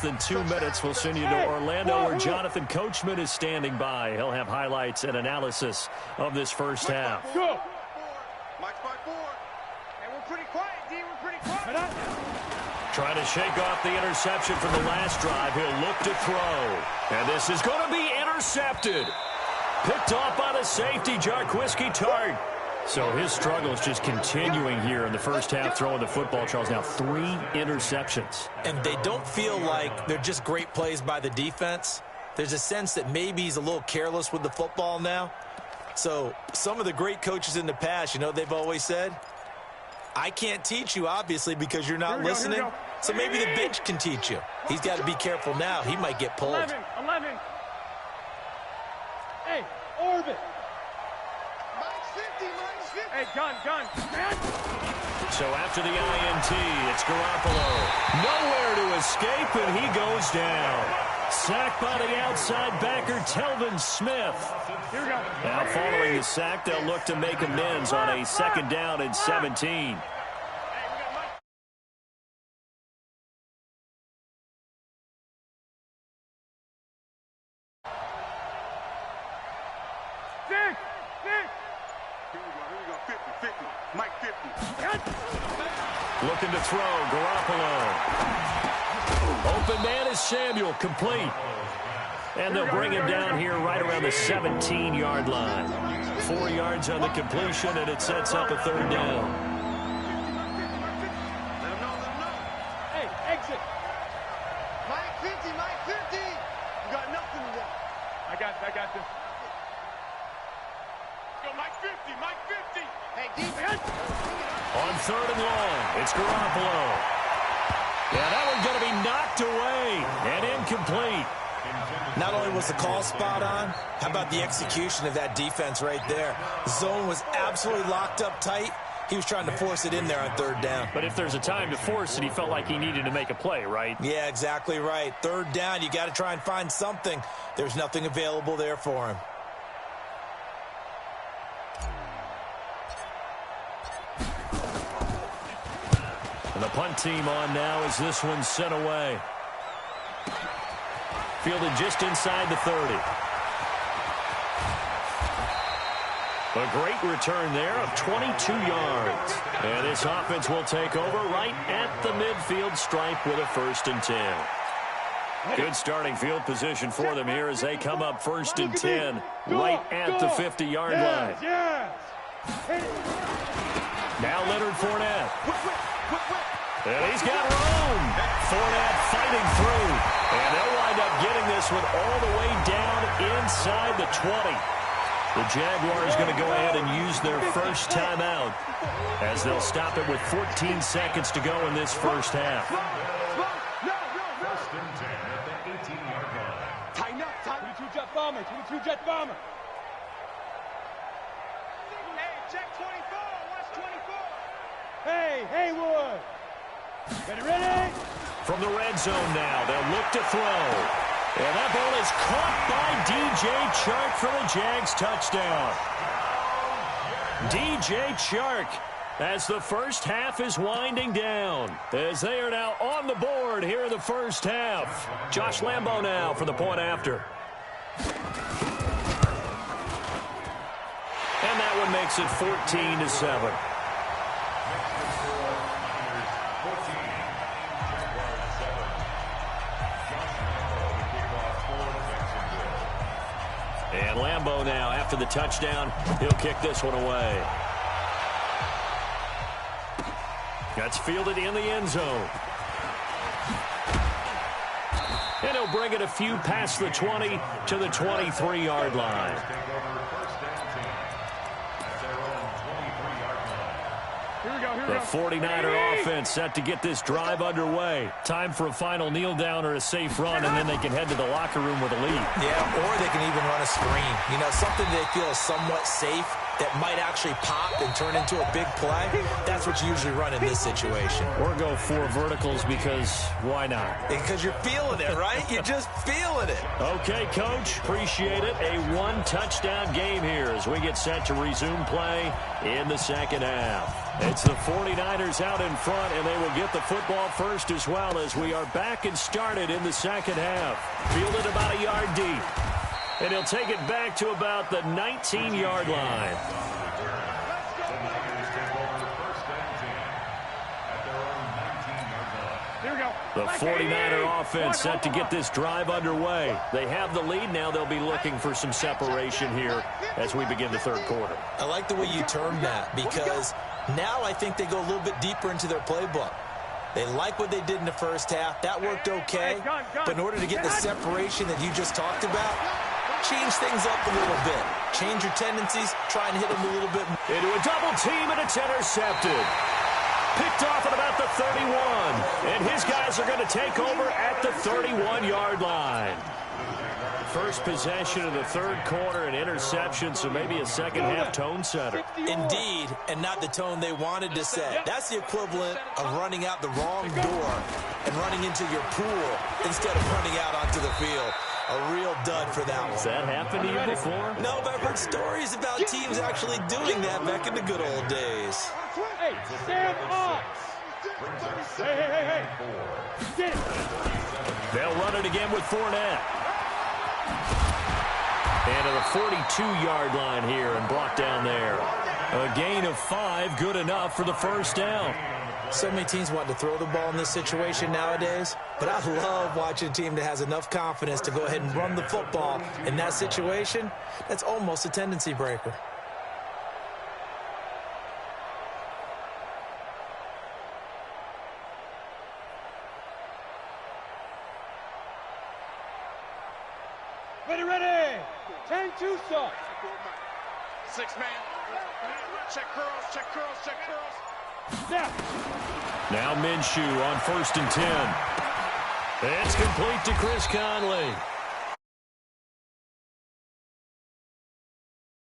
than 2 minutes. We'll send you to Orlando, where Jonathan Coachman is standing by. He'll have highlights and analysis of this first half. Go. Mike's by 4. And we're pretty quiet, D. We're pretty quiet. Trying to shake off the interception from the last drive. He'll look to throw. And this is going to be intercepted. Picked off by the safety, Jarquiski Tartt. So his struggle is just continuing here in the first half, throwing the football, Charles. Now 3 interceptions. And they don't feel like they're just great plays by the defense. There's a sense that maybe he's a little careless with the football now. So some of the great coaches in the past, you know, they've always said, I can't teach you, obviously, because you're not listening. So maybe the bench can teach you. He's got to be careful now. He might get pulled. 11. Hey, orbit. Hey, gun. So after the INT, it's Garoppolo. Nowhere to escape, and he goes down. Sacked by the outside backer, Telvin Smith. Here we go. Now following the sack, they'll look to make amends on a 2nd down and 17. Mike 50. Looking to throw, Garoppolo. Open man is Samuel, complete. And they'll bring him down here right around the 17-yard line. 4 yards on the completion, and it sets up a 3rd down. Hey, exit. Mike 50. You got nothing to do. I got this. Go, Mike 50. Hey, defense. On 3rd and long, it's Garoppolo. Yeah, that one's going to be knocked away and incomplete. Not only was the call spot on, how about the execution of that defense right there? Zone was absolutely locked up tight. He was trying to force it in there on 3rd down. But if there's a time to force it, he felt like he needed to make a play, right? Yeah, exactly right. 3rd down, you got to try and find something. There's nothing available there for him. And the punt team on now as this one's sent away. Fielded just inside the 30. A great return there of 22 yards. And this offense will take over right at the midfield stripe with a 1st and 10. Good starting field position for them here as they come up 1st and 10 right at the 50-yard line. Now Leonard Fournette. And he's got room. Fournette fighting through. And they'll wind up getting this one all the way down inside the 20. The Jaguars going to go ahead and use their first timeout as they'll stop it with 14 seconds to go in this first half. 1st and 10 at the 18-yard line. Tighten up. 22 jet bomber. Hey, check 24. Watch 24. Hey, Haywood. Ready? From the red zone now, they'll look to throw. And that ball is caught by DJ Chark for the Jags touchdown. DJ Chark as the first half is winding down, as they are now on the board here in the first half. Josh Lambo now for the point after. And that one makes it 14-7. And Lambo now, after the touchdown, he'll kick this one away. That's fielded in the end zone. And he'll bring it a few past the 20 to the 23-yard line. The 49er offense set to get this drive underway. Time for a final kneel down or a safe run, and then they can head to the locker room with a lead. Yeah, or they can even run a screen. You know, something they feel is somewhat safe that might actually pop and turn into a big play, that's what you usually run in this situation. Or go 4 verticals because why not? Because you're feeling it, right? You're just feeling it. Okay, Coach. Appreciate it. A 1-touchdown game here as we get set to resume play in the second half. It's the 49ers out in front, and they will get the football first as well as we are back and started in the second half. Fielded about a yard deep. And he'll take it back to about the 19-yard line. The 49er offense set to get this drive underway. They have the lead. Now they'll be looking for some separation here as we begin the third quarter. I like the way you termed that because now I think they go a little bit deeper into their playbook. They like what they did in the first half. That worked okay. But in order to get the separation that you just talked about, change things up a little bit. Change your tendencies. Try and hit them a little bit. Into a double team, and it's intercepted. Picked off at about the 31. And his guys are going to take over at the 31-yard line. First possession of the third quarter, an interception, so maybe a second-half tone setter. Indeed, and not the tone they wanted to set. That's the equivalent of running out the wrong door and running into your pool instead of running out onto the field. A real dud for that one. Has that happened to you before? No, but I've heard stories about teams actually doing that back in the good old days. Hey, stand up! Hey. Get it. They'll run it again with Fournette. And to the 42-yard line here and brought down there. A gain of 5, good enough for the first down. So many teams want to throw the ball in this situation nowadays, but I love watching a team that has enough confidence to go ahead and run the football in that situation. That's almost a tendency breaker. Ready. 10-2 stop. 6-man. Check curls. Snap. Now Minshew on 1st and 10. It's complete to Chris Conley.